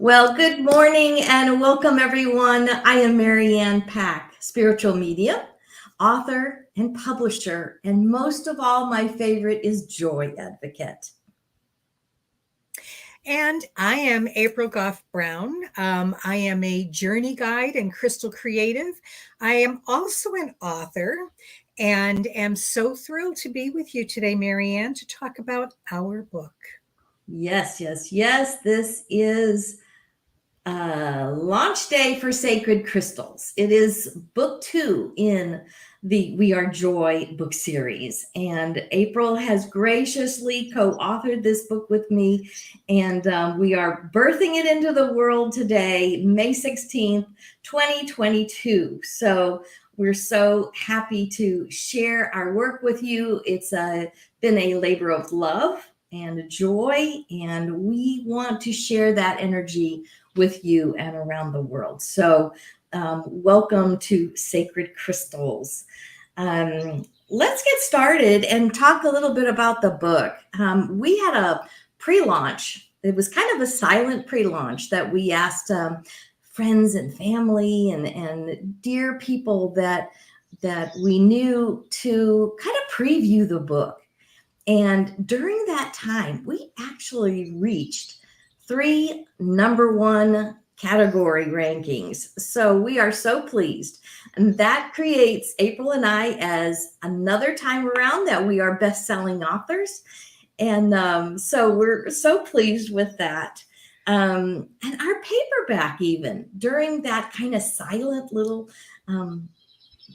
Well, good morning and welcome everyone. I am Marianne Pack, spiritual medium, author and publisher, and most of all, my favorite is joy advocate. And I am April Goff Brown. I am a journey guide and crystal creative. I am also an author and am so thrilled to be with you today, Marianne, to talk about our book. Yes. This is launch day for Sacred Crystals. It is book 2 in the We Are Joy book series. And April has graciously co-authored this book with me. And we are birthing it into the world today, May 16th, 2022. So we're so happy to share our work with you. It's been a labor of love and joy, and we want to share that energy with you and around the world. So welcome to Sacred Crystals. Let's get started and talk a little bit about the book. We had a pre-launch. It was kind of a silent pre-launch that we asked friends and family and dear people that we knew to kind of preview the book. And during that time, we actually reached 3 number 1 category rankings. So we are so pleased. And that creates April and I as another time around that we are best-selling authors. And so we're so pleased with that. And our paperback, even during that kind of silent little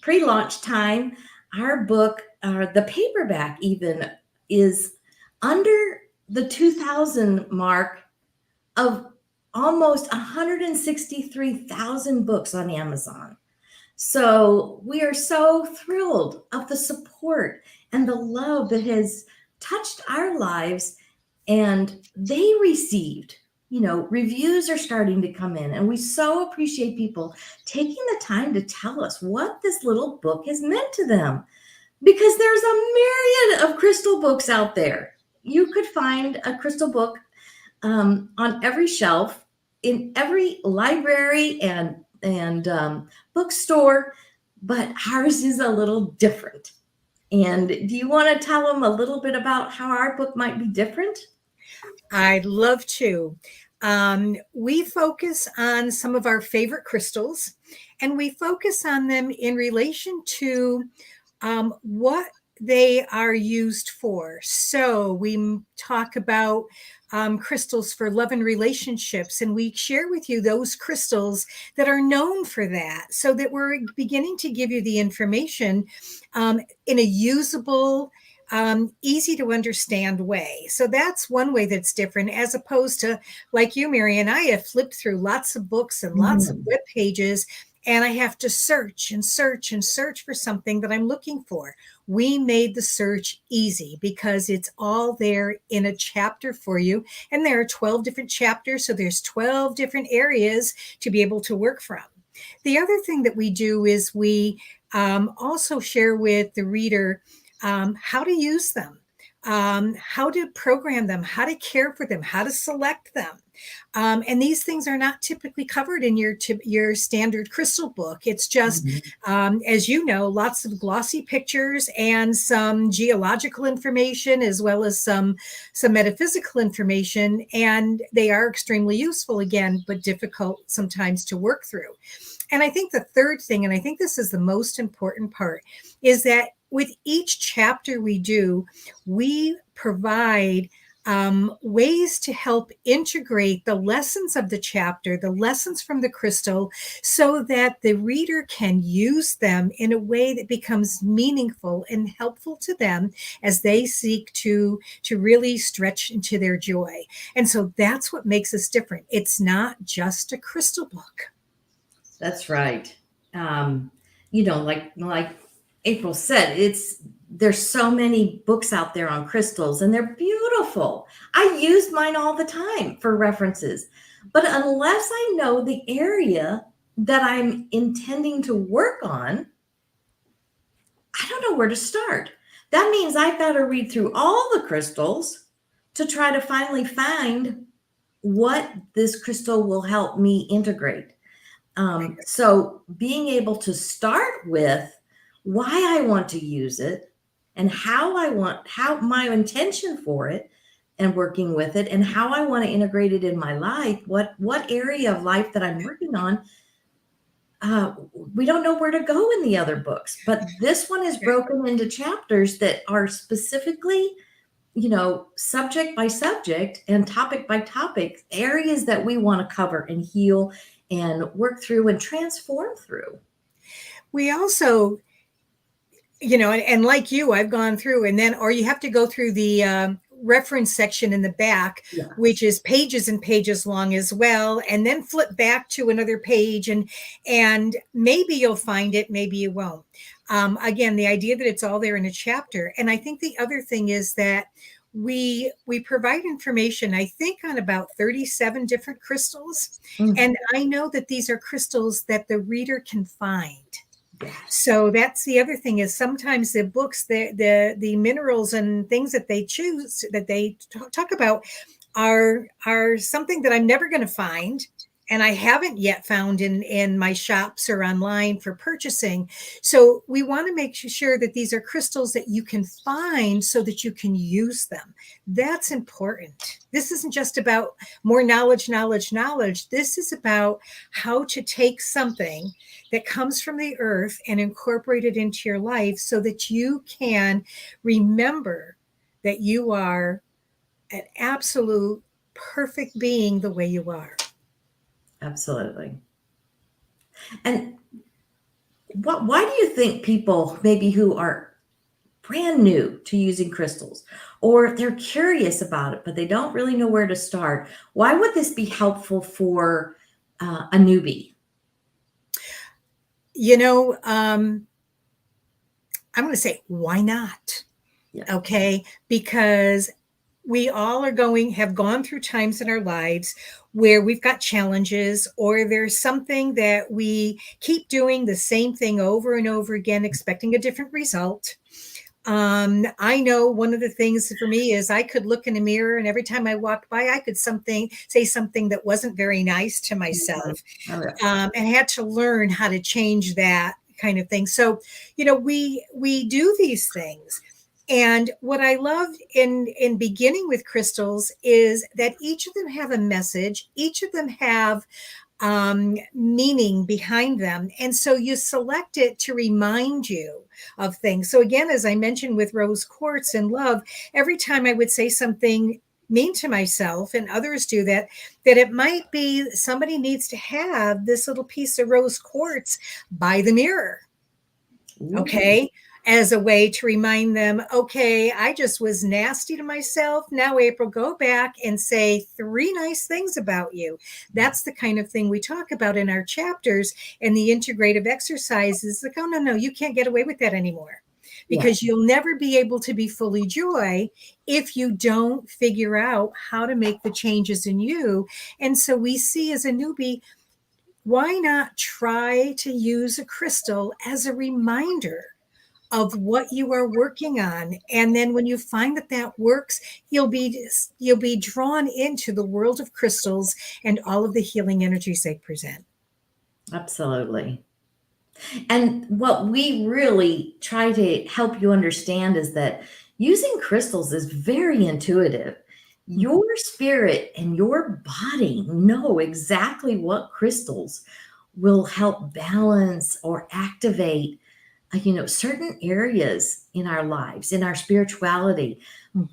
pre-launch time, our book, the paperback even is under the 2,000 mark of almost 163,000 books on Amazon. So we are so thrilled of the support and the love that has touched our lives, and they received, reviews are starting to come in, and we so appreciate people taking the time to tell us what this little book has meant to them, because there's a myriad of crystal books out there. You could find a crystal book on every shelf, in every library and bookstore, but ours is a little different. And do you want to tell them a little bit about how our book might be different? I'd love to. We focus on some of our favorite crystals, and we focus on them in relation to what they are used for. So we talk about crystals for love and relationships, and we share with you those crystals that are known for that, so that we're beginning to give you the information in a usable, easy to understand way. So that's one way that's different, as opposed to, like you, Mary, and I have flipped through lots of books and lots of web pages, and I have to search and search and search for something that I'm looking for. We made the search easy because it's all there in a chapter for you. And there are 12 different chapters, so there's 12 different areas to be able to work from. The other thing that we do is we also share with the reader how to use them, how to program them, how to care for them, how to select them. And these things are not typically covered in your standard crystal book. It's just, as you know, lots of glossy pictures and some geological information, as well as some metaphysical information. And they are extremely useful, again, but difficult sometimes to work through. And I think the third thing, and I think this is the most important part, is that with each chapter we do, we provide ways to help integrate the lessons of the chapter, the lessons from the crystal, so that the reader can use them in a way that becomes meaningful and helpful to them as they seek to really stretch into their joy. And so that's what makes us different. It's not just a crystal book. That's right. Like April said, there's so many books out there on crystals, and they're beautiful. I use mine all the time for references. But unless I know the area that I'm intending to work on, I don't know where to start. That means I've got to read through all the crystals to try to finally find what this crystal will help me integrate. So being able to start with why I want to use it and how my intention for it and working with it and how I want to integrate it in my life, what area of life that I'm working on. We don't know where to go in the other books, but this one is broken into chapters that are specifically, subject by subject and topic by topic, areas that we want to cover and heal and work through and transform through. We also, and like you, I've gone through or you have to go through the reference section in the back, Yeah. which is pages and pages long as well, and then flip back to another page and maybe you'll find it, maybe you won't. Again, the idea that it's all there in a chapter. And I think the other thing is that we provide information, I think, on about 37 different crystals. Mhm. And I know that these are crystals that the reader can find. Yes. So that's the other thing, is sometimes the books, the minerals and things that they choose, that they talk about, are something that I'm never going to find, and I haven't yet found in my shops or online for purchasing. So we want to make sure that these are crystals that you can find so that you can use them. That's important. This isn't just about more knowledge. This is about how to take something that comes from the earth and incorporate it into your life so that you can remember that you are an absolute perfect being the way you are. Absolutely. And why do you think people maybe who are brand new to using crystals, or they're curious about it, but they don't really know where to start, why would this be helpful for a newbie? I'm going to say, why not? Yeah. Okay. Because we all have gone through times in our lives where we've got challenges, or there's something that we keep doing the same thing over and over again, expecting a different result. I know one of the things for me is I could look in a mirror, and every time I walked by, I could say something that wasn't very nice to myself. Oh, yeah. And had to learn how to change that kind of thing. So, we do these things. And what I loved in beginning with crystals is that each of them have a message. Each of them have meaning behind them. And so you select it to remind you of things. So again, as I mentioned with rose quartz and love, every time I would say something mean to myself, and others do that it might be somebody needs to have this little piece of rose quartz by the mirror. Okay. As a way to remind them, okay, I just was nasty to myself. Now, April, go back and say 3 nice things about you. That's the kind of thing we talk about in our chapters, and the integrative exercises. Like, oh, no, you can't get away with that anymore, because you'll never be able to be fully joy if you don't figure out how to make the changes in you. And so we see, as a newbie, why not try to use a crystal as a reminder of what you are working on? And then when you find that works, you'll be drawn into the world of crystals and all of the healing energies they present. Absolutely. And what we really try to help you understand is that using crystals is very intuitive. Your spirit and your body know exactly what crystals will help balance or activate certain areas in our lives, in our spirituality,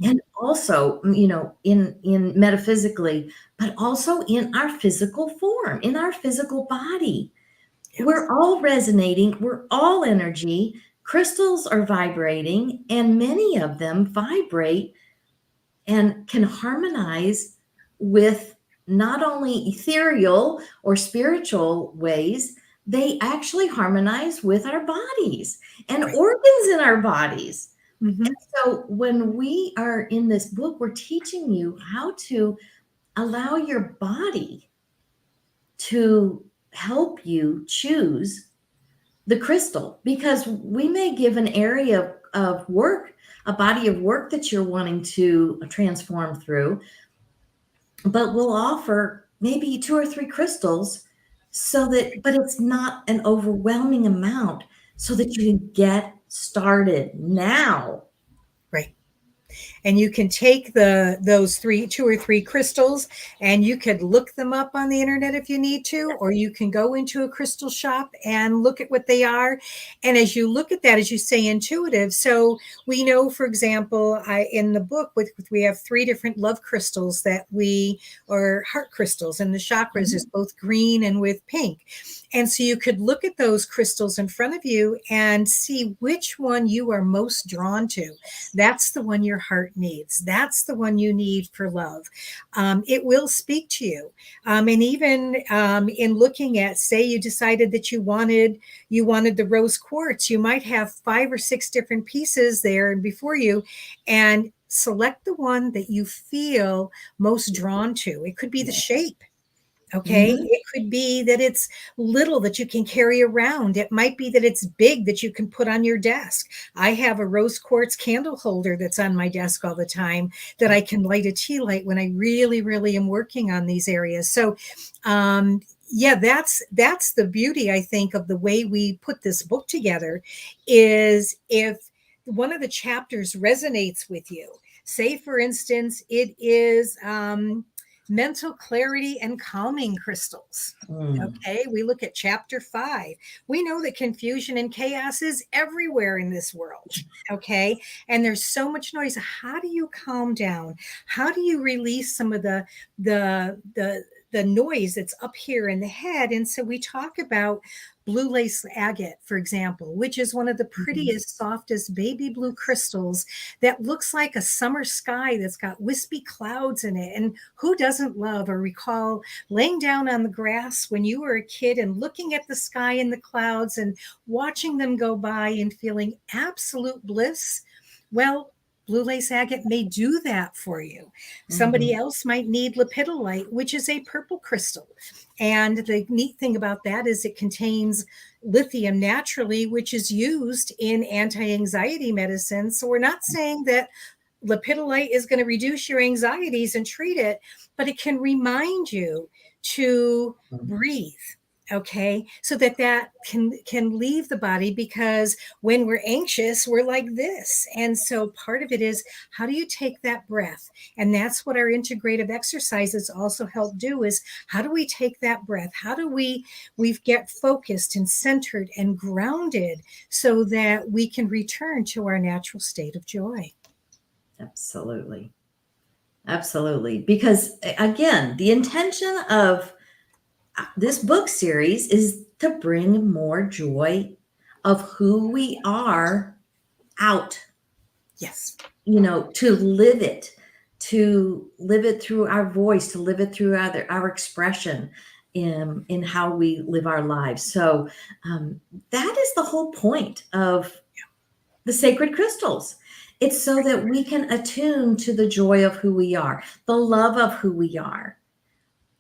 and also, in metaphysically, but also in our physical form, in our physical body. Yes. We're all resonating. We're all energy. Crystals are vibrating, and many of them vibrate and can harmonize with not only ethereal or spiritual ways, they actually harmonize with our bodies and organs in our bodies. And so when we are in this book, we're teaching you how to allow your body to help you choose the crystal, because we may give an area of work, a body of work that you're wanting to transform through. but we'll offer maybe 2 or 3 crystals but it's not an overwhelming amount so that you can get started now. Right. And you can take those 2 or 3 crystals, and you could look them up on the internet if you need to, or you can go into a crystal shop and look at what they are. And as you look at that, as you say, intuitive. So we know, for example, in the book we have 3 different love crystals or heart crystals, and the chakras is both green and with pink. And so you could look at those crystals in front of you and see which one you are most drawn to. That's the one your heart needs. That's the one you need for love. It will speak to you. And even in looking at, say you decided that you wanted the rose quartz, you might have 5 or 6 different pieces there before you, and select the one that you feel most drawn to. It could be the shape. Okay. Mhm. It could be that it's little that you can carry around. It might be that it's big that you can put on your desk. I have a rose quartz candle holder that's on my desk all the time that I can light a tea light when I really, really am working on these areas. So, yeah, that's the beauty, I think, of the way we put this book together, is if one of the chapters resonates with you, say, for instance, it is, mental clarity and calming crystals. Okay, we look at chapter 5. We know that confusion and chaos is everywhere in this world. Okay, and there's so much noise. How do you calm down? How do you release some of the noise that's up here in the head? And so we talk about blue lace agate, for example, which is one of the prettiest, softest baby blue crystals that looks like a summer sky that's got wispy clouds in it. And who doesn't love or recall laying down on the grass when you were a kid and looking at the sky and the clouds and watching them go by and feeling absolute bliss? Well, blue lace agate may do that for you. Somebody else might need lepidolite, which is a purple crystal. And the neat thing about that is it contains lithium naturally, which is used in anti-anxiety medicine. So we're not saying that lepidolite is going to reduce your anxieties and treat it, but it can remind you to breathe. Okay, so that can leave the body, because when we're anxious, we're like this. And so part of it is, how do you take that breath? And that's what our integrative exercises also help do, is how do we take that breath? How do we get focused and centered and grounded so that we can return to our natural state of joy? Absolutely. Absolutely. Because again, the intention of this book series is to bring more joy of who we are out. Yes. To live it through our voice, to live it through our expression in how we live our lives. So that is the whole point of the sacred crystals. It's so that we can attune to the joy of who we are, the love of who we are,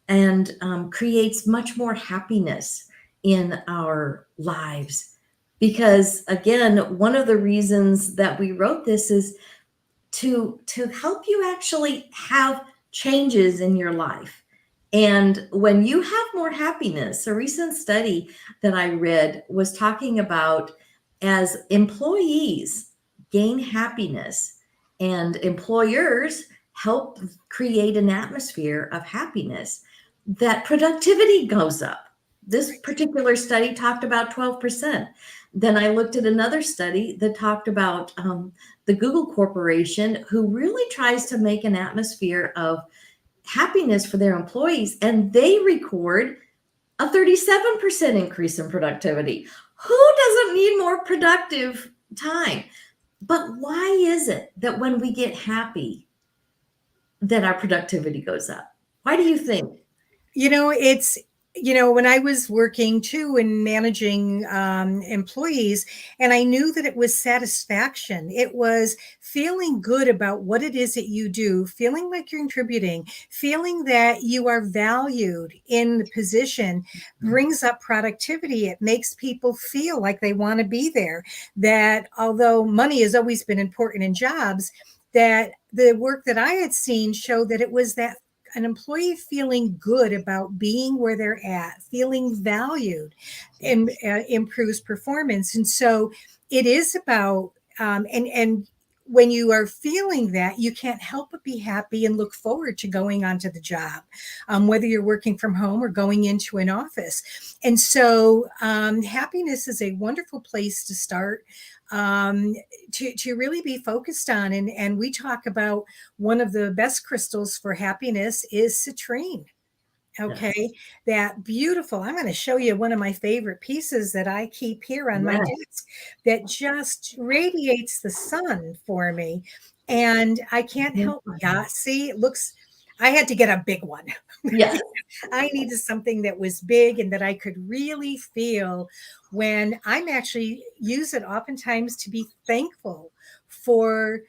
and creates much more happiness in our lives. Because again, one of the reasons that we wrote this is to help you actually have changes in your life. And when you have more happiness, a recent study that I read was talking about, as employees gain happiness and employers help create an atmosphere of happiness, that productivity goes up. This particular study talked about 12%. Then I looked at another study that talked about the Google Corporation, who really tries to make an atmosphere of happiness for their employees, and they record a 37% increase in productivity. Who doesn't need more productive time? But why is it that when we get happy, that our productivity goes up? Why do you think? It's, when I was working too and managing employees, and I knew that it was satisfaction. It was feeling good about what it is that you do, feeling like you're contributing, feeling that you are valued in the position brings up productivity. It makes people feel like they want to be there. That although money has always been important in jobs, that the work that I had seen showed that it was that an employee feeling good about being where they're at, feeling valued, and improves performance. And so it is about and when you are feeling that, you can't help but be happy and look forward to going onto the job, whether you're working from home or going into an office. And so happiness is a wonderful place to start, to really be focused on. And we talk about one of the best crystals for happiness is citrine. Okay, Yes. that beautiful. I'm going to show you one of my favorite pieces that I keep here on my Yes. desk that just radiates the sun for me. And I can't help. Yeah, see, it looks, I had to get a big one. Yes. I needed something that was big and that I could really feel when I'm actually use it oftentimes to be thankful for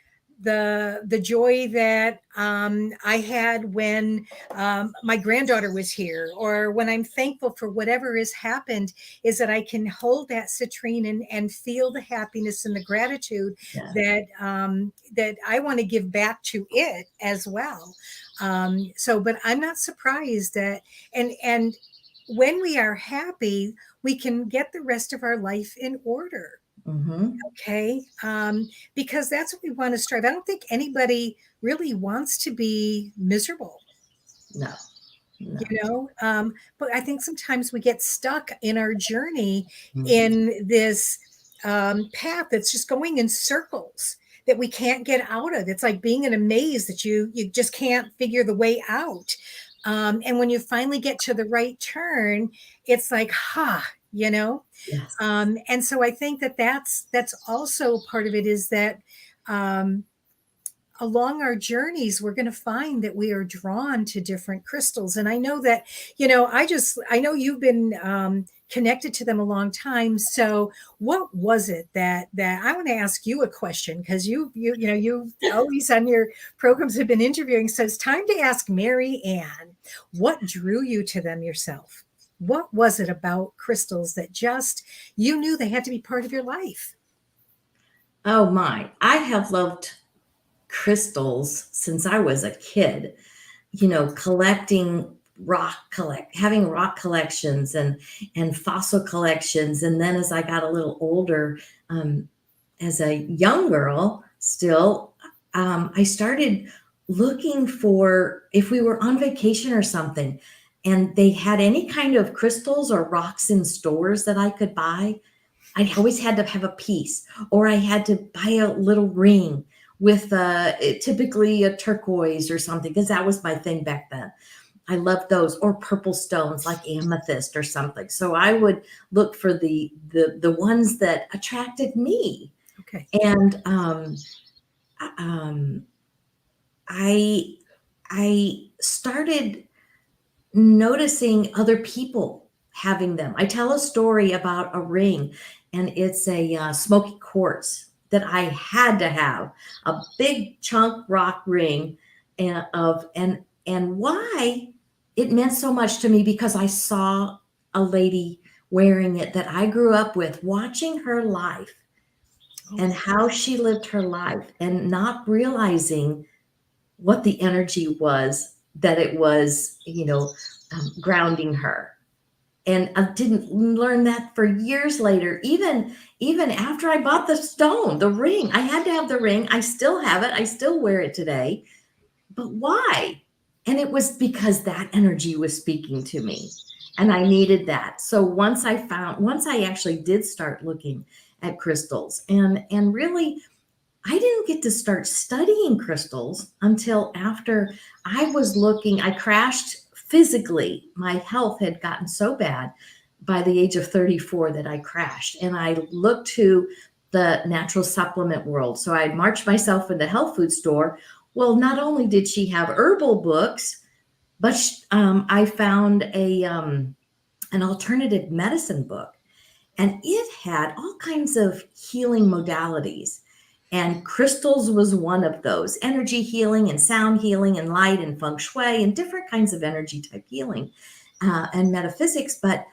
the joy that I had when my granddaughter was here, or when I'm thankful for whatever has happened, is that I can hold that citrine and feel the happiness and the gratitude Yes. that I want to give back to it as well. So, but I'm not surprised that, and when we are happy, we can get the rest of our life in order. Mm-hmm. Okay. Because that's what we want to strive. I don't think anybody really wants to be miserable, No. No. But I think sometimes we get stuck in our journey Mhm. in this path that's just going in circles that we can't get out of. It's like being in a maze that you just can't figure the way out. And when you finally get to the right turn, it's like, Yes. and so I think that's also part of it, is that um, along our journeys, we're going to find that we are drawn to different crystals. And I know that, I know you've been connected to them a long time. So what was it that I want to ask you a question, because you always on your programs have been interviewing. So it's time to ask Mary Ann, what drew you to them yourself? What was it about crystals that just, you knew they had to be part of your life? Oh my. I have loved crystals since I was a kid, collecting having rock collections and fossil collections. And then as I got a little older, as a young girl still, I started looking for, if we were on vacation or something and they had any kind of crystals or rocks in stores that I could buy, I always had to have a piece, or I had to buy a little ring with typically a turquoise or something, because that was my thing back then. I loved those, or purple stones like amethyst or something. So I would look for the ones that attracted me. Okay. And I started noticing other people having them. I tell a story about a ring, and it's a smoky quartz that I had to have, a big chunk rock ring, and why it meant so much to me, because I saw a lady wearing it that I grew up with, watching her life and how she lived her life, and not realizing what the energy was, that it was, grounding her. And I didn't learn that for years later, even after I bought the ring. I had to have the ring. I still have it. I still wear it today. But why? And it was because that energy was speaking to me, and I needed that. So once I actually did start looking at crystals, and really, I didn't get to start studying crystals until after I crashed physically. My health had gotten so bad by the age of 34 that I crashed, and I looked to the natural supplement world. So I marched myself in the health food store. Well, not only did she have herbal books, but I found an alternative medicine book, and it had all kinds of healing modalities. And crystals was one of those: energy healing and sound healing and light and feng shui and different kinds of energy type healing and metaphysics. But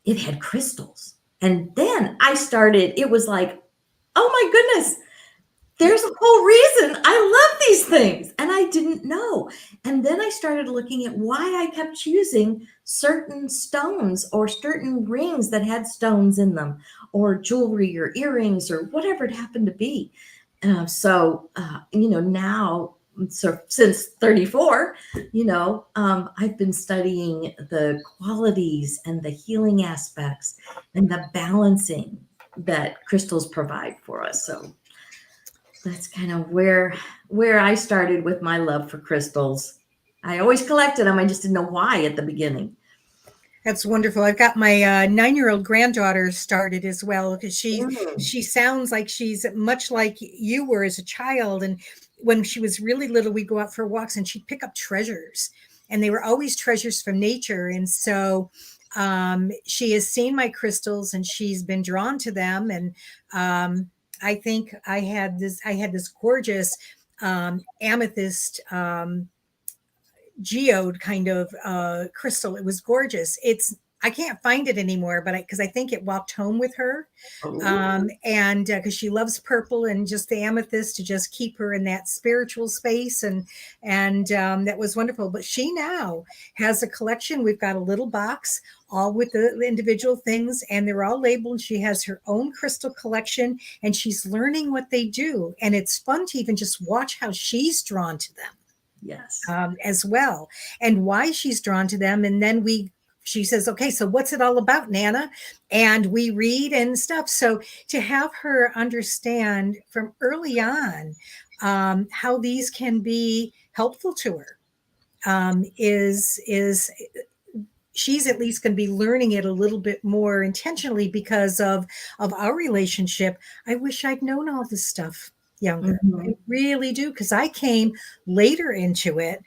it had crystals. And then it was like, oh my goodness, there's a whole reason I love these things. And I didn't know. And then I started looking at why I kept choosing certain stones or certain rings that had stones in them, or jewelry or earrings or whatever it happened to be. Now, so since 34, I've been studying the qualities and the healing aspects and the balancing that crystals provide for us. So that's kind of where I started with my love for crystals. I always collected them. I just didn't know why at the beginning. That's wonderful. I've got my 9-year-old granddaughter started as well, because she sounds like she's much like you were as a child. And when she was really little, we'd go out for walks and she'd pick up treasures, and they were always treasures from nature. And so she has seen my crystals and she's been drawn to them. And I think I had this gorgeous amethyst geode kind of crystal. It was gorgeous. I can't find it anymore, but because I think it walked home with her. And because she loves purple and just the amethyst to just keep her in that spiritual space. And that was wonderful. But she now has a collection. We've got a little box all with the individual things, and they're all labeled. She has her own crystal collection, and she's learning what they do. And it's fun to even just watch how she's drawn to them. Yes. As well, and why she's drawn to them. And then she says, okay, so what's it all about, Nana? And we read and stuff. So to have her understand from early on how these can be helpful to her is she's at least going to be learning it a little bit more intentionally because of our relationship. I wish I'd known all this stuff younger. I really do, because I came later into it.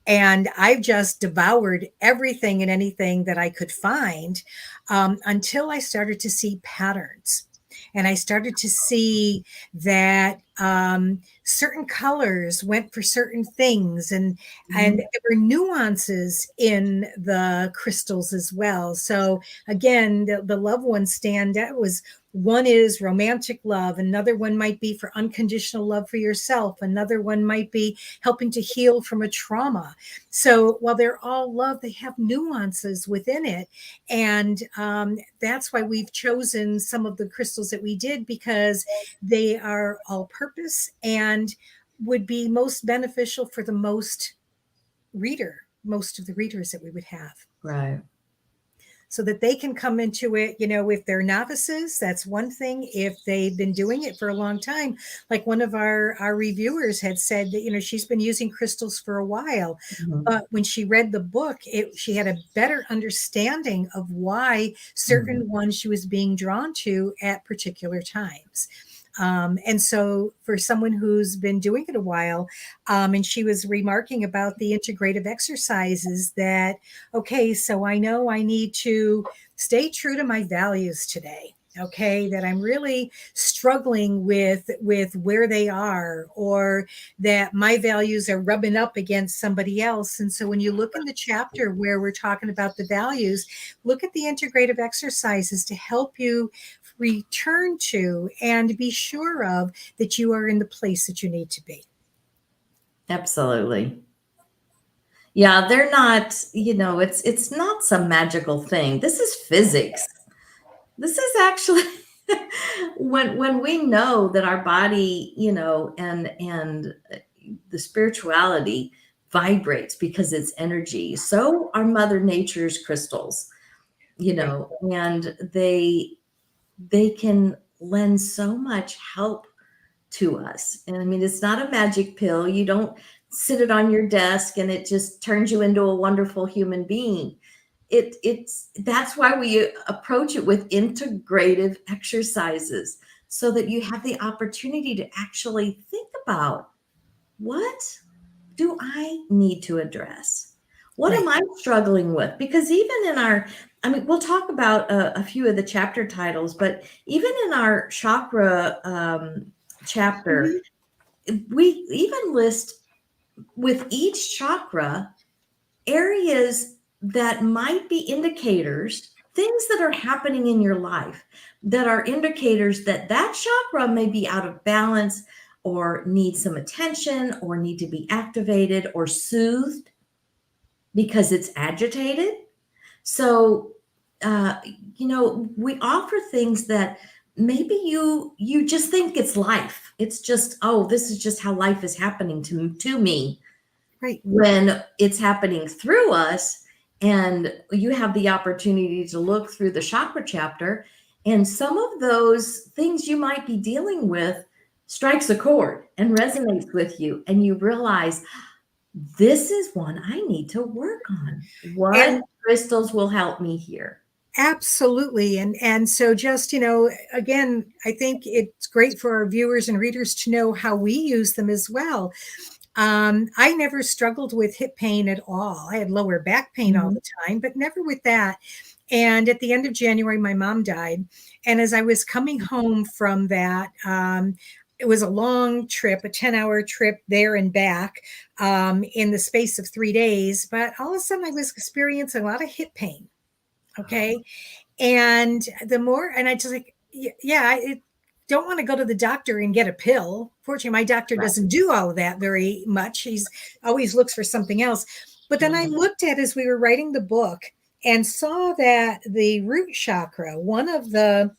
And I've just devoured everything and anything that I could find until I started to see patterns. And I started to see that certain colors went for certain things, and there were nuances in the crystals as well. So again, the loved ones stand out. One is romantic love. Another one might be for unconditional love for yourself. Another one might be helping to heal from a trauma. So while they're all love, they have nuances within it. And that's why we've chosen some of the crystals that we did, because they are all purpose and would be most beneficial for most of the readers that we would have. Right. So that they can come into it, if they're novices, that's one thing. If they've been doing it for a long time, like one of our reviewers had said that, she's been using crystals for a while, but when she read the book, she had a better understanding of why certain ones she was being drawn to at particular times. And so for someone who's been doing it a while, and she was remarking about the integrative exercises that, okay, so I know I need to stay true to my values today. Okay, that I'm really struggling with where they are, or that my values are rubbing up against somebody else. And so when you look in the chapter where we're talking about the values, look at the integrative exercises to help you return to and be sure of that you are in the place that you need to be. Absolutely. Yeah, they're not, it's not some magical thing. This is physics. This is actually when we know that our body, and the spirituality vibrates because it's energy. So are Mother Nature's crystals, and they can lend so much help to us. And I mean, it's not a magic pill. You don't sit it on your desk and it just turns you into a wonderful human being. That's why we approach it with integrative exercises, so that you have the opportunity to actually think about, what do I need to address? What am I struggling with? Because even we'll talk about a few of the chapter titles, but even in our chakra chapter, we even list with each chakra areas that might be indicators things that are happening in your life that are indicators that that chakra may be out of balance or need some attention or need to be activated or soothed because it's agitated. So, uh, we offer things that maybe you just think it's life. It's just, oh, this is just how life is happening to me, Right. when it's happening through us. And you have the opportunity to look through the chakra chapter, and some of those things you might be dealing with strikes a chord and resonates with you, and you realize this is one I need to work on. What And crystals will help me here? absolutely. And so just, again, I think it's great for our viewers and readers to know how we use them as well. I never struggled with hip pain at all. I had lower back pain all the time, but never with that. And at the end of January, my mom died. And as I was coming home from that, it was a long trip, a 10-hour trip there and back in the space of 3 days. But all of a sudden, I was experiencing a lot of hip pain. Okay. And I just like, yeah, I don't want to go to the doctor and get a pill. Fortunately, my doctor Right. doesn't do all of that very much. He's always looks for something else. But then I looked at, as we were writing the book, and saw that the root chakra, one of the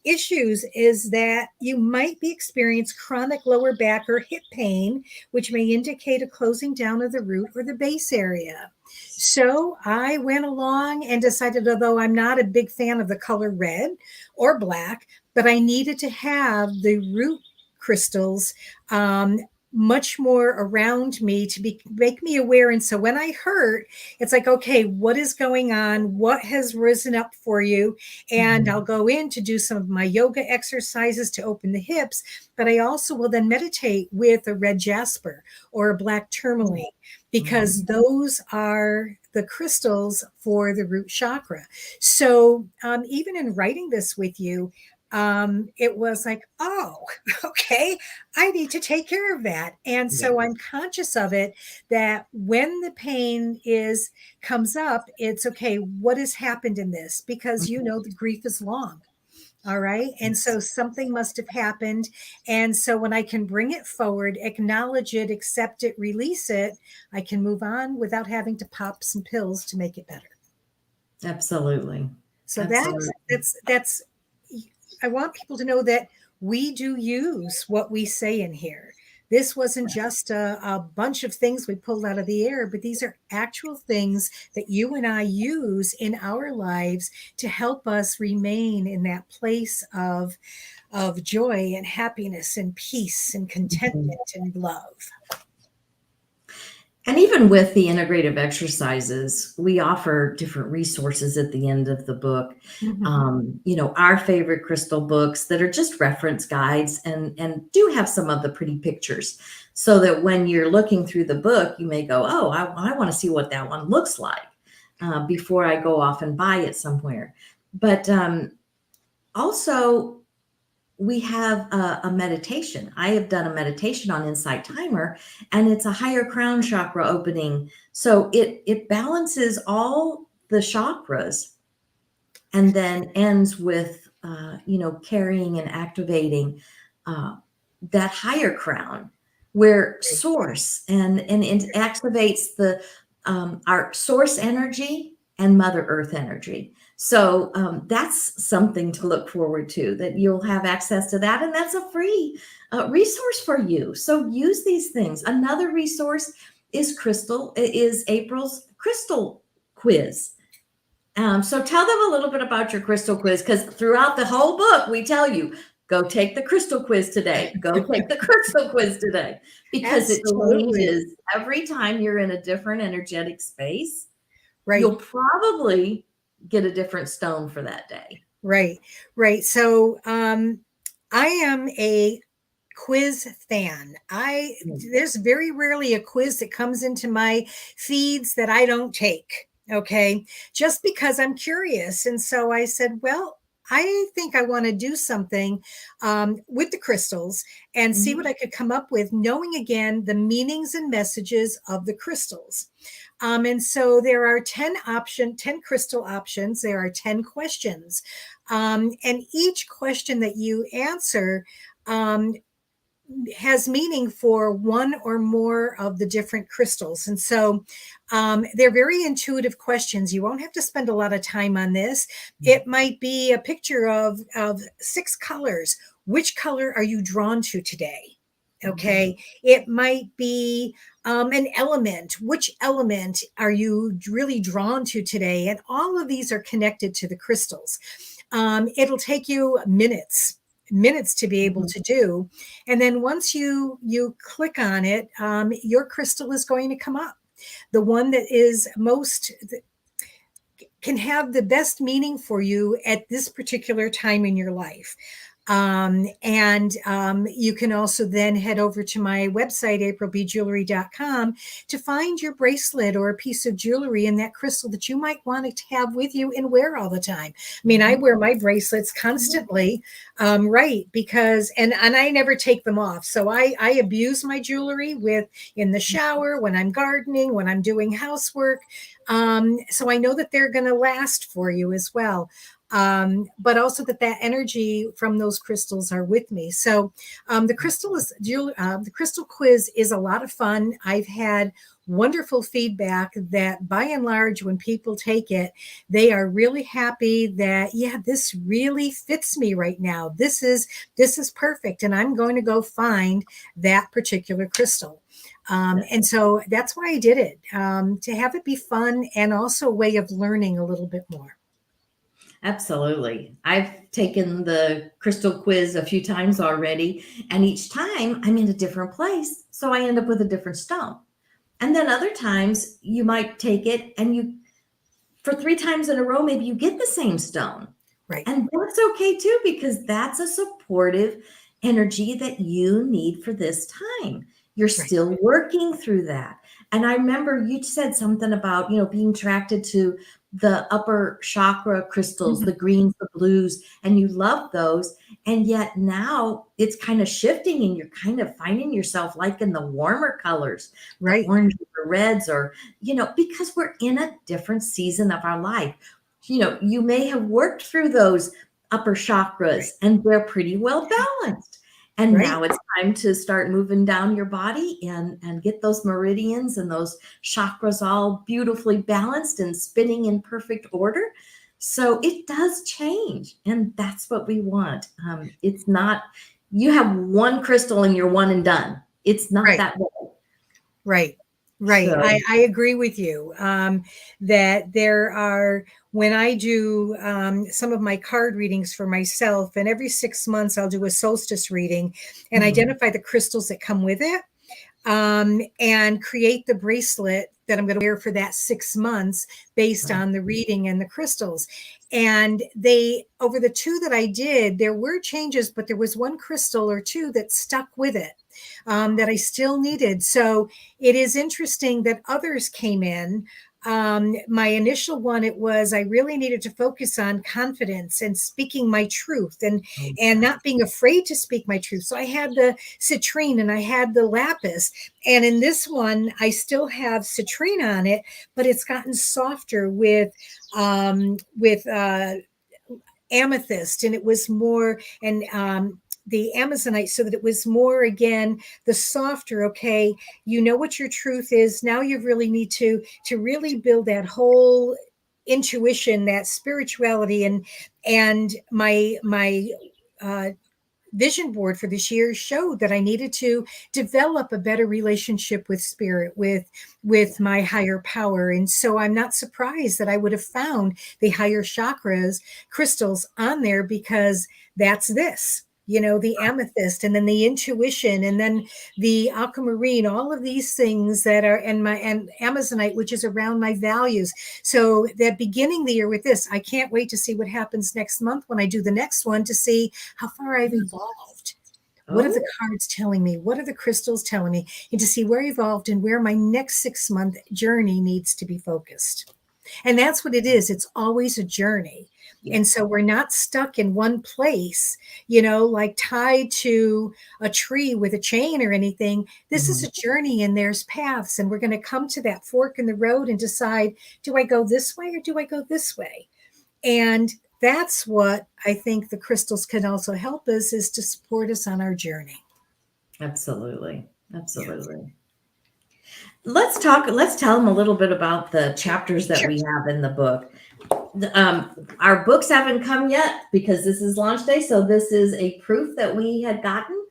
issues is that you might be experiencing chronic lower back or hip pain, which may indicate a closing down of the root or the base area. So I went along and decided, although I'm not a big fan of the color red or black, but I needed to have the root crystals much more around me to make me aware. And so when I hurt, it's like, okay, what is going on? What has risen up for you? And I'll go in to do some of my yoga exercises to open the hips, but I also will then meditate with a red jasper or a black tourmaline, because those are the crystals for the root chakra. So even in writing this with you, it was like, oh, okay, I need to take care of that. And so I'm conscious of it, that when the pain comes up, it's okay, what has happened in this? Because the grief is long. All right. And so something must have happened. And so when I can bring it forward, acknowledge it, accept it, release it, I can move on without having to pop some pills to make it better. Absolutely. So Absolutely. that's I want people to know that we do use what we say in here. This wasn't just a bunch of things we pulled out of the air, but these are actual things that you and I use in our lives to help us remain in that place of joy and happiness and peace and contentment and love. And even with the integrative exercises, we offer different resources at the end of the book. Our favorite crystal books that are just reference guides and do have some of the pretty pictures, so that when you're looking through the book, you may go, oh, I want to see what that one looks like before I go off and buy it somewhere. But also, we have a meditation. I have done a meditation on Insight Timer, and it's a higher crown chakra opening. So it balances all the chakras and then ends with, carrying and activating that higher crown, where source and it activates our source energy and Mother Earth energy. So that's something to look forward to, that you'll have access to that. And that's a free resource for you. So use these things. Another resource is April's crystal quiz. So tell them a little bit about your crystal quiz, because throughout the whole book, we tell you, go take the crystal quiz today. Go take the crystal quiz today, because Absolutely. it changes every time you're in a different energetic space. Right. You'll probably get a different stone for that day. Right. So I am a quiz fan. There's very rarely a quiz that comes into my feeds that I don't take. Okay. Just because I'm curious. And so I said, well, I think I want to do something with the crystals and see what I could come up with, knowing again the meanings and messages of the crystals. And so there are 10 crystal options. There are 10 questions. And each question that you answer has meaning for one or more of the different crystals. And so they're very intuitive questions. You won't have to spend a lot of time on this. It might be a picture of 6 colors. Which color are you drawn to today? Okay. It might be an element. Which element are you really drawn to today? And all of these are connected to the crystals. It'll take you minutes to be able to do. And then once you click on it, your crystal is going to come up. The one that is most can have the best meaning for you at this particular time in your life. And you can also then head over to my website, aprilbjewelry.com, to find your bracelet or a piece of jewelry in that crystal that you might want to have with you and wear all the time. I mean, I wear my bracelets constantly, right? Because, and I never take them off. So I abuse my jewelry in the shower, when I'm gardening, when I'm doing housework. So I know that they're going to last for you as well. But also that energy from those crystals are with me. So the crystal quiz is a lot of fun. I've had wonderful feedback that by and large, when people take it, they are really happy that, yeah, this really fits me right now. This is perfect. And I'm going to go find that particular crystal. And so that's why I did it, to have it be fun and also a way of learning a little bit more. Absolutely. I've taken the crystal quiz a few times already, and each time I'm in a different place. So I end up with a different stone. And then other times you might take it and for 3 times in a row, maybe you get the same stone. Right. And that's okay too, because that's a supportive energy that you need for this time. You're still working through that. And I remember you said something about, being attracted to the upper chakra crystals, the greens, the blues, and you love those. And yet now it's kind of shifting and you're kind of finding yourself liking the warmer colors, right? The orange or reds, or, because we're in a different season of our life. You may have worked through those upper chakras and they're pretty well balanced. And now it's time to start moving down your body and get those meridians and those chakras all beautifully balanced and spinning in perfect order. So it does change. And that's what we want. It's not, you have one crystal and you're one and done. It's not that way. Right. Right. So, I agree with you that there are, when I do some of my card readings for myself, and every 6 months I'll do a solstice reading and identify the crystals that come with it, and create the bracelet that I'm going to wear for that 6 months based on the reading and the crystals. And over the 2 that I did, there were changes, but there was 1 crystal or 2 that stuck with it. That I still needed. So it is interesting that others came in. My initial one, I really needed to focus on confidence and speaking my truth and not being afraid to speak my truth. So I had the citrine and I had the lapis. And in this one, I still have citrine on it, but it's gotten softer with amethyst, and it was more, and the Amazonite, so that it was more, again, the softer, okay, what your truth is. Now you really need to really build that whole intuition, that spirituality. And my vision board for this year showed that I needed to develop a better relationship with spirit, with my higher power. And so I'm not surprised that I would have found the higher chakras crystals on there, because that's this. The amethyst, and then the intuition, and then the aquamarine, all of these things that are, and Amazonite, which is around my values. So that beginning the year with this, I can't wait to see what happens next month when I do the next one, to see how far I've evolved. What are the cards telling me? What are the crystals telling me? And to see where I evolved and where my next 6-month journey needs to be focused. And that's what it is. It's always a journey. And so we're not stuck in one place, you know, like tied to a tree with a chain or anything. This is a journey and there's paths, and we're going to come to that fork in the road and decide, do I go this way or do I go this way? And that's what I think the crystals can also help us, is to support us on our journey. Absolutely. Absolutely. Let's tell them a little bit about the chapters that we have in the book. Our books haven't come yet because this is launch day. So this is a proof that we had gotten.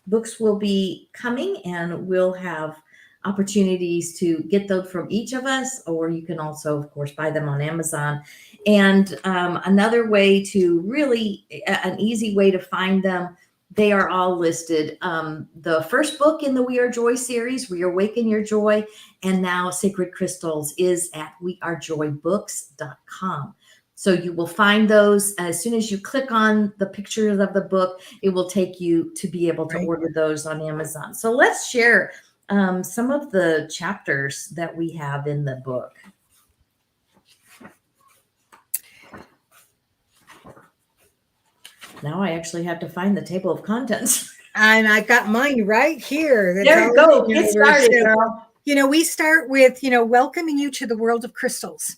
Books will be coming, and we'll have opportunities to get those from each of us, or you can also, of course, buy them on Amazon. And another way to really, an easy way to find them, they are all listed. The first book in the We Are Joy series, Reawaken Your Joy, and now Sacred Crystals, is at wearejoybooks.com. So you will find those as soon as you click on the pictures of the book. It will take you to be able to order those on Amazon. So let's share some of the chapters that we have in the book. Now I actually have to find the table of contents. And I got mine right here. There you go. Get started, girl. You know, we start with, you know, welcoming you to the world of crystals.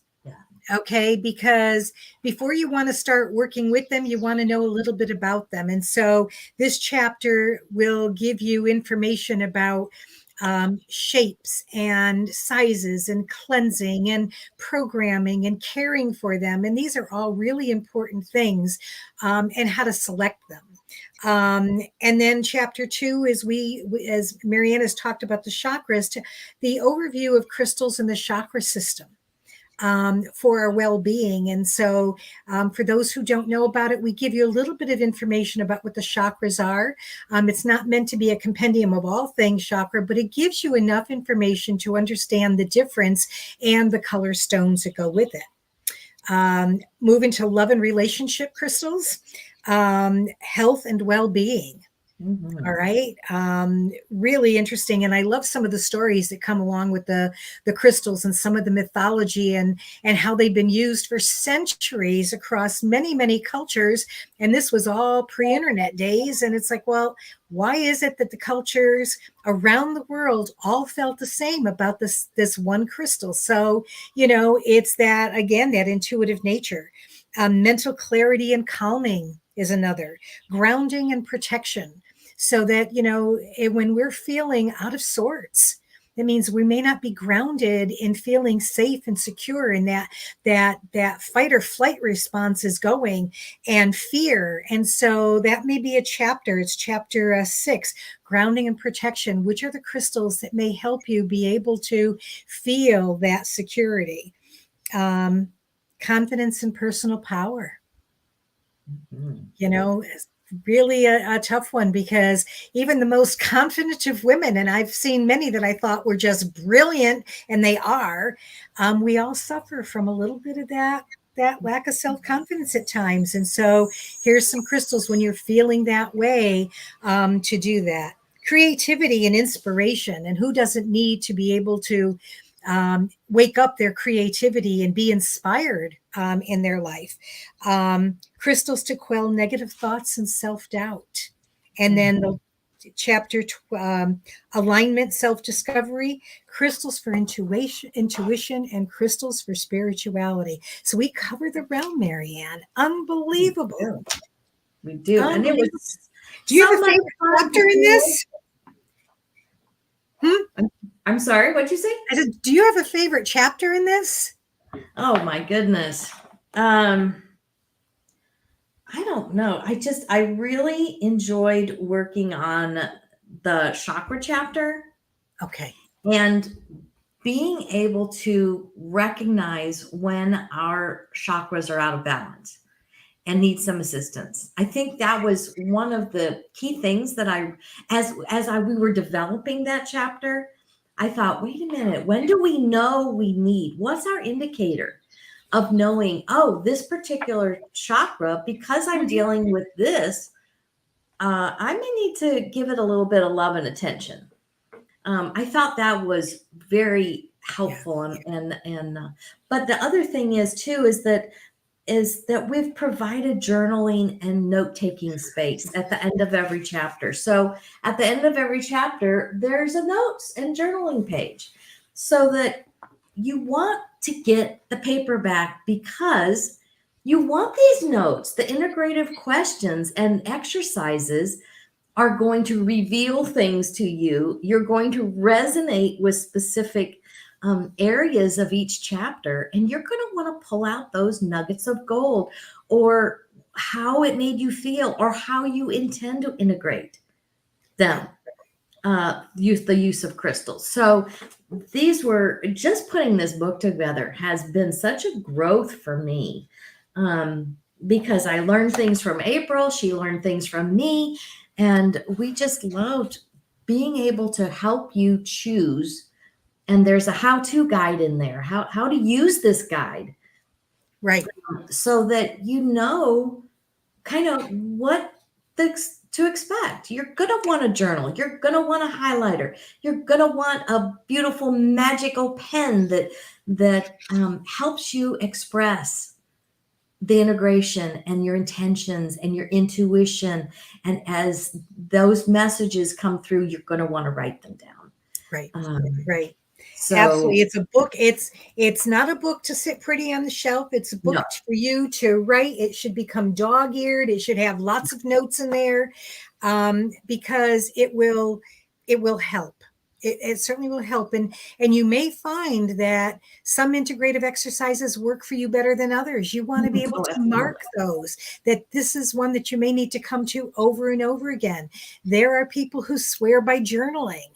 Okay, because before you want to start working with them, you want to know a little bit about them. And so this chapter will give you information about shapes and sizes and cleansing and programming and caring for them. And these are all really important things, and how to select them. And then chapter 2 is as Marianne has talked about the chakras, the overview of crystals in the chakra system. For our well-being. And so for those who don't know about it, we give you a little bit of information about what the chakras are. It's not meant to be a compendium of all things chakra, but it gives you enough information to understand the difference and the color stones that go with it. Moving to love and relationship crystals, health and well-being. Mm-hmm. All right. Really interesting. And I love some of the stories that come along with the crystals, and some of the mythology and how they've been used for centuries across many, many cultures. And this was all pre-internet days. And it's like, well, why is it that the cultures around the world all felt the same about this one crystal? So, you know, it's that, again, that intuitive nature. Mental clarity and calming is another. Grounding and protection. So that, you know, when we're feeling out of sorts, it means we may not be grounded in feeling safe and secure, and that fight or flight response is going, and fear. And so that may be a chapter. It's chapter 6, grounding and protection, which are the crystals that may help you be able to feel that security. Confidence and personal power. Mm-hmm. You know, really a tough one, because even the most confident of women, and I've seen many that I thought were just brilliant, and they are, we all suffer from a little bit of that lack of self-confidence at times. And so here's some crystals when you're feeling that way, to do that. Creativity and inspiration, and who doesn't need to be able to wake up their creativity and be inspired in their life. Crystals to quell negative thoughts and self-doubt. And then the chapter alignment, self-discovery, crystals for intuition, and crystals for spirituality. So we cover the realm, Marianne. Unbelievable. We do. And it was. Do you have a favorite chapter in this? I'm sorry, what'd you say? I said, do you have a favorite chapter in this? Oh my goodness. I don't know. I really enjoyed working on the chakra chapter. Okay. And being able to recognize when our chakras are out of balance and need some assistance. I think that was one of the key things that we were developing that chapter, I thought, wait a minute, when do we know we need? What's our indicator of knowing, oh, this particular chakra, because I'm dealing with this, I may need to give it a little bit of love and attention. I thought that was very helpful. But the other thing is too, is that we've provided journaling and note-taking space at the end of every chapter. So at the end of every chapter, there's a notes and journaling page, so that you want to get the paperback because you want these notes. The integrative questions and exercises are going to reveal things to you. You're going to resonate with specific areas of each chapter, and you're going to want to pull out those nuggets of gold, or how it made you feel, or how you intend to integrate them. The use of crystals. So these were, just putting this book together has been such a growth for me, because I learned things from April, she learned things from me, and we just loved being able to help you choose. And there's a how-to guide in there, how to use this guide, Right. so that you know kind of what to expect. You're going to want a journal. You're going to want a highlighter. You're going to want a beautiful magical pen that helps you express the integration and your intentions and your intuition. And as those messages come through, you're going to want to write them down. Right. Right. So absolutely. It's a book. It's not a book to sit pretty on the shelf. It's a book for you to write. It should become dog-eared. It should have lots of notes in there, because it will help. It certainly will help. And you may find that some integrative exercises work for you better than others. You want to be able to mark those, that this is one that you may need to come to over and over again. There are people who swear by journaling.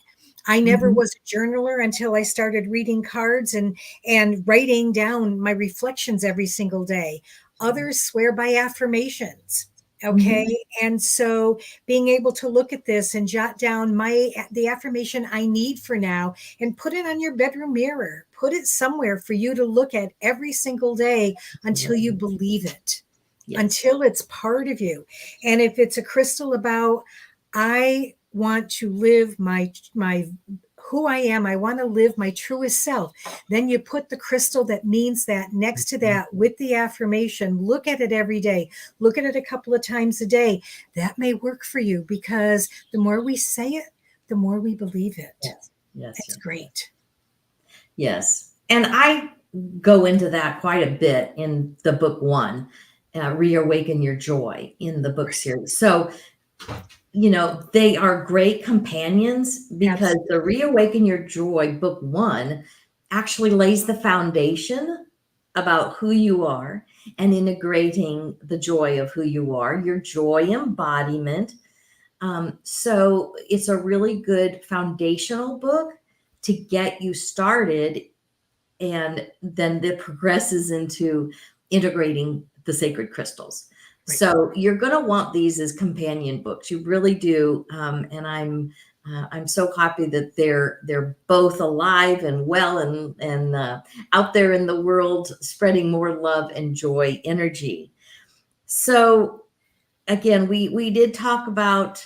I never was a journaler until I started reading cards and writing down my reflections every single day. Others swear by affirmations. Okay. And so being able to look at this and jot down the affirmation I need for now, and put it on your bedroom mirror, put it somewhere for you to look at every single day until you believe it, until it's part of you. And if it's a crystal about, I want to live my who I am, I want to live my truest self, then you put the crystal that means that next to that with the affirmation. Look at it every day. Look at it a couple of times a day. That may work for you, because the more we say it, the more we believe it. Yes. It's great. Yes. And I go into that quite a bit in the book 1, Reawaken Your Joy, in the book series. So they are great companions, because the Reawaken Your Joy, book 1, actually lays the foundation about who you are and integrating the joy of who you are, your joy embodiment. So it's a really good foundational book to get you started, and then it progresses into integrating the sacred crystals. Right. So you're going to want these as companion books. You really do. And I'm so happy that they're both alive and well and out there in the world, spreading more love and joy energy. So again, we did talk about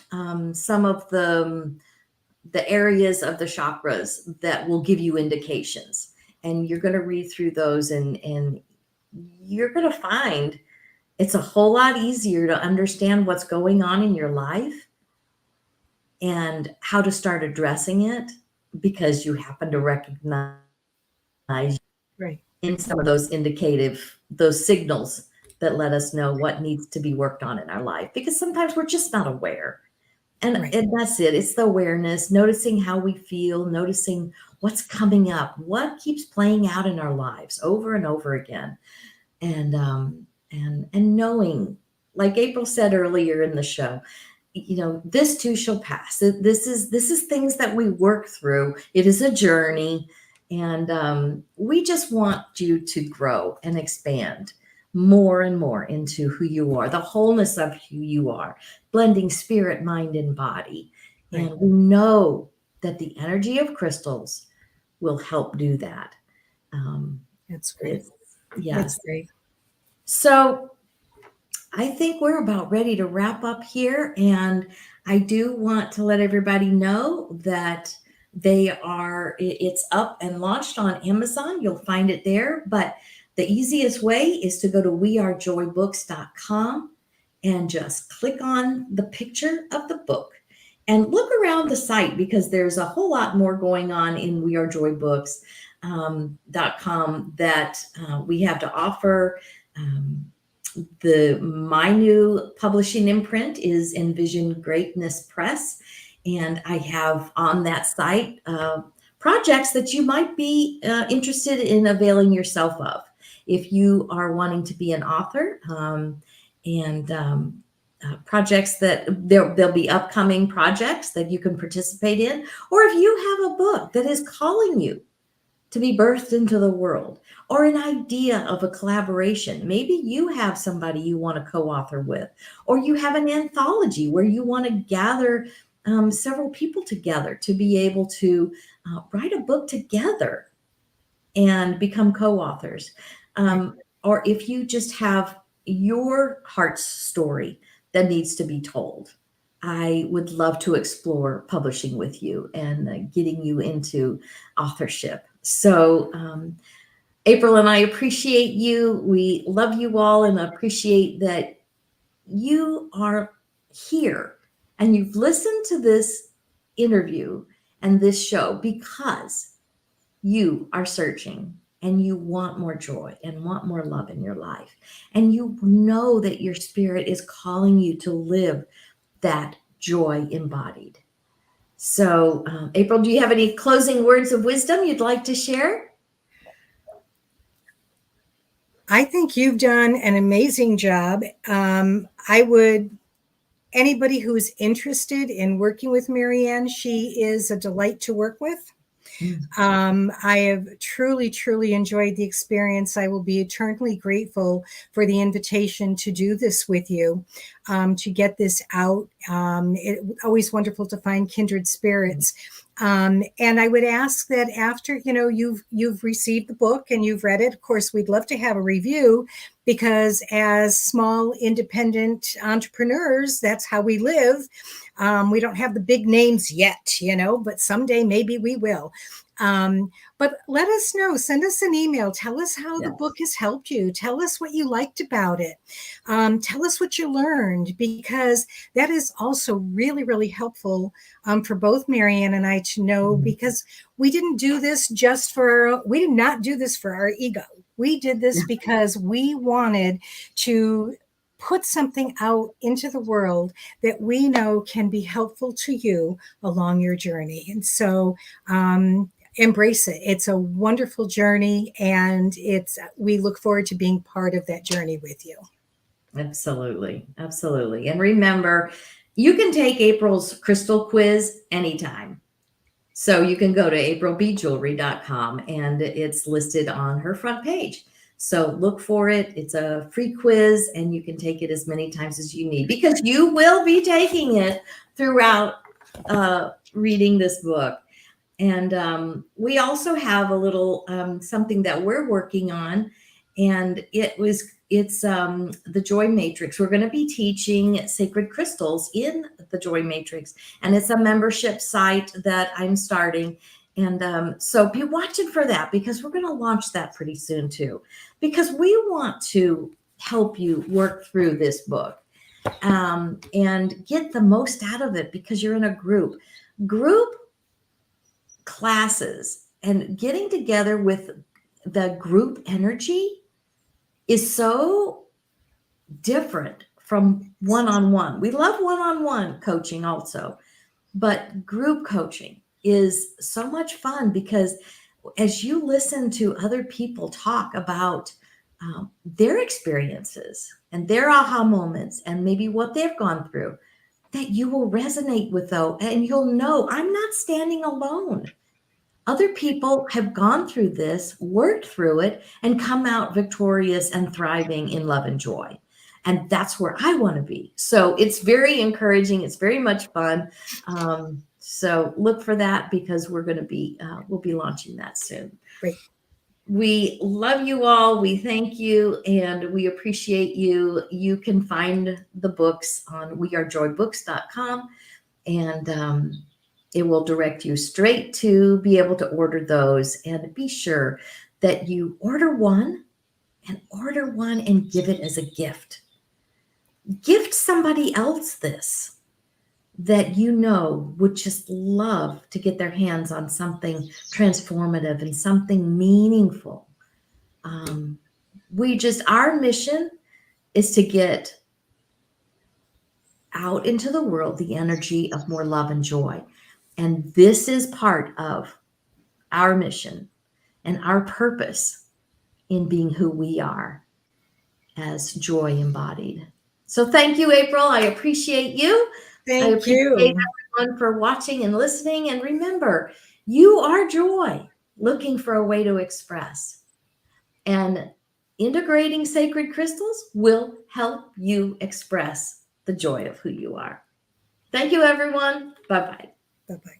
some of the areas of the chakras that will give you indications, and you're going to read through those, and you're going to find it's a whole lot easier to understand what's going on in your life and how to start addressing it, because you happen to recognize in some of those those signals that let us know what needs to be worked on in our life, because sometimes we're just not aware. And that's it. It's the awareness, noticing how we feel, noticing what's coming up, what keeps playing out in our lives over and over again. And knowing, like April said earlier in the show, this too shall pass. This is things that we work through. It is a journey, and we just want you to grow and expand more and more into who you are, the wholeness of who you are, blending spirit, mind, and body. And we know that the energy of crystals will help do that. That's great. Yes. That's great. So I think we're about ready to wrap up here. And I do want to let everybody know that It's up and launched on Amazon. You'll find it there. But the easiest way is to go to wearejoybooks.com and just click on the picture of the book and look around the site, because there's a whole lot more going on in wearejoybooks.com that we have to offer. My new publishing imprint is Envision Greatness Press, and I have on that site projects that you might be interested in availing yourself of. If you are wanting to be an author, projects that there'll be upcoming projects that you can participate in, or if you have a book that is calling you to be birthed into the world, or an idea of a collaboration. Maybe you have somebody you want to co-author with, or you have an anthology where you want to gather several people together to be able to write a book together and become co-authors. Or if you just have your heart's story that needs to be told, I would love to explore publishing with you and getting you into authorship. So April and I appreciate you. We love you all and appreciate that you are here and you've listened to this interview and this show because you are searching and you want more joy and want more love in your life. And you know that your spirit is calling you to live that joy embodied. So, April, do you have any closing words of wisdom you'd like to share? I think you've done an amazing job. Anybody who's interested in working with Marianne, she is a delight to work with. I have truly, truly enjoyed the experience. I will be eternally grateful for the invitation to do this with you, to get this out. It's always wonderful to find kindred spirits. And I would ask that after, you've received the book and you've read it, of course, we'd love to have a review, because as small independent entrepreneurs, that's how we live. We don't have the big names yet, but someday maybe we will. But let us know, send us an email, tell us how the book has helped you, tell us what you liked about it, tell us what you learned, because that is also really, really helpful for both Marianne and I to know, because we did not do this for our ego. We did this because we wanted to put something out into the world that we know can be helpful to you along your journey. And so embrace it. It's a wonderful journey, and we look forward to being part of that journey with you. Absolutely. Absolutely. And remember, you can take April's crystal quiz anytime. So you can go to aprilbjewelry.com and it's listed on her front page. So look for it. It's a free quiz and you can take it as many times as you need, because you will be taking it throughout reading this book. And we also have a little something that we're working on, and it's the Joy Matrix. We're going to be teaching sacred crystals in the Joy Matrix, and it's a membership site that I'm starting. And so be watching for that, because we're going to launch that pretty soon too, because we want to help you work through this book and get the most out of it, because you're in a group classes, and getting together with the group energy is so different from one-on-one. We love one-on-one coaching also, but group coaching is so much fun, because as you listen to other people talk about their experiences and their aha moments and maybe what they've gone through, that you will resonate with those, and you'll know I'm not standing alone. Other people have gone through this, worked through it, and come out victorious and thriving in love and joy. And that's where I want to be. So it's very encouraging. It's very much fun. So look for that, because we'll be launching that soon. Great. We love you all. We thank you and we appreciate you. You can find the books on wearejoybooks.com. And It will direct you straight to be able to order those, and be sure that you order one and give it as a gift. Gift somebody else this that you know would just love to get their hands on something transformative and something meaningful. Our mission is to get out into the world the energy of more love and joy. And this is part of our mission and our purpose in being who we are as joy embodied. So thank you, April. I appreciate you. I Thank appreciate you. everyone for watching and listening. And remember, you are joy looking for a way to express. And integrating sacred crystals will help you express the joy of who you are. Thank you, everyone. Bye-bye. Bye-bye.